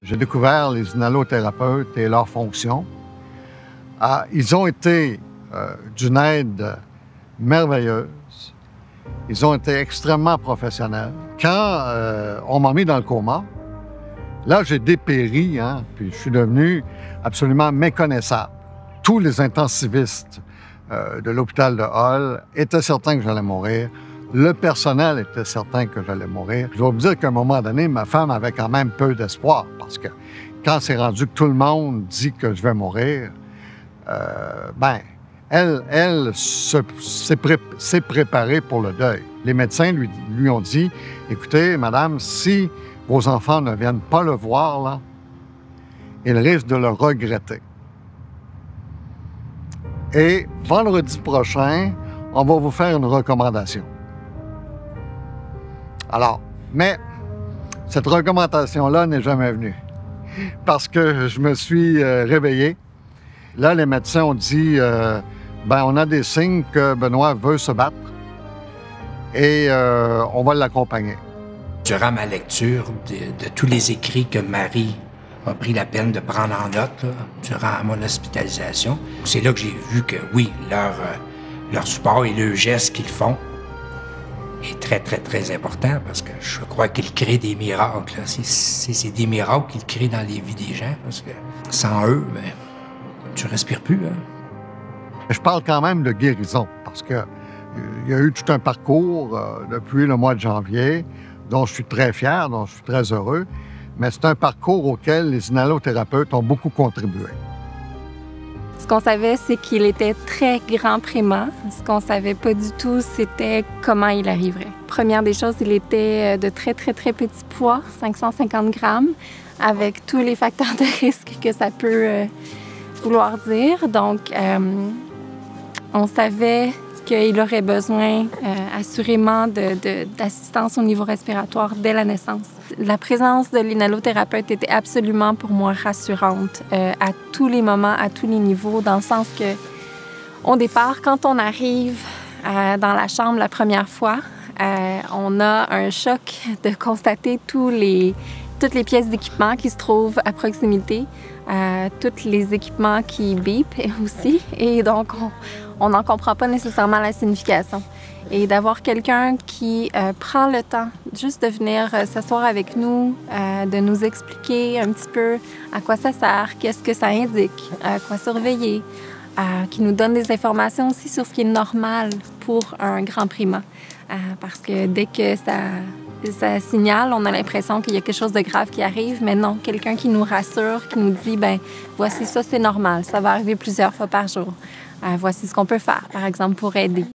J'ai découvert les inhalothérapeutes et leurs fonctions. Ils ont été d'une aide merveilleuse. Ils ont été extrêmement professionnels. Quand on m'a mis dans le coma, là, j'ai dépéri, puis je suis devenu absolument méconnaissable. Tous les intensivistes de l'hôpital de Hull étaient certains que j'allais mourir. Le personnel était certain que j'allais mourir. Je dois vous dire qu'à un moment donné, ma femme avait quand même peu d'espoir parce que quand c'est rendu que tout le monde dit que je vais mourir, elle s'est préparée pour le deuil. Les médecins lui ont dit, « Écoutez, madame, si vos enfants ne viennent pas le voir, là, ils risquent de le regretter. Et vendredi prochain, on va vous faire une recommandation. » Alors, mais cette recommandation-là n'est jamais venue parce que je me suis réveillé. Là, les médecins ont dit, on a des signes que Benoît veut se battre et on va l'accompagner. Durant ma lecture de tous les écrits que Marie a pris la peine de prendre en note là, durant mon hospitalisation, c'est là que j'ai vu que oui, leur support et le geste qu'ils font est très, très, très important parce que je crois qu'ils créent des miracles. C'est des miracles qu'ils créent dans les vies des gens parce que sans eux, tu respires plus. Je parle quand même de guérison parce qu'il y a eu tout un parcours depuis le mois de janvier dont je suis très fier, dont je suis très heureux, mais c'est un parcours auquel les inhalothérapeutes ont beaucoup contribué. Ce qu'on savait, c'est qu'il était très grand prima. Ce qu'on savait pas du tout, c'était comment il arriverait. Première des choses, il était de très, très, très petit poids, 550 grammes, avec tous les facteurs de risque que ça peut vouloir dire. Donc, on savait qu'il aurait besoin assurément d'assistance au niveau respiratoire dès la naissance. La présence de l'inhalothérapeute était absolument pour moi rassurante à tous les moments, à tous les niveaux, dans le sens que, au départ, quand on arrive dans la chambre la première fois, on a un choc de constater toutes les pièces d'équipement qui se trouvent à proximité, tous les équipements qui bipent aussi, et donc on n'en comprend pas nécessairement la signification. Et d'avoir quelqu'un qui prend le temps juste de venir s'asseoir avec nous, de nous expliquer un petit peu à quoi ça sert, qu'est-ce que ça indique, quoi surveiller, qui nous donne des informations aussi sur ce qui est normal pour un grand prima. Parce que dès que ça signale, on a l'impression qu'il y a quelque chose de grave qui arrive, mais non, quelqu'un qui nous rassure, qui nous dit, voici ça, c'est normal, ça va arriver plusieurs fois par jour. Voici ce qu'on peut faire, par exemple, pour aider.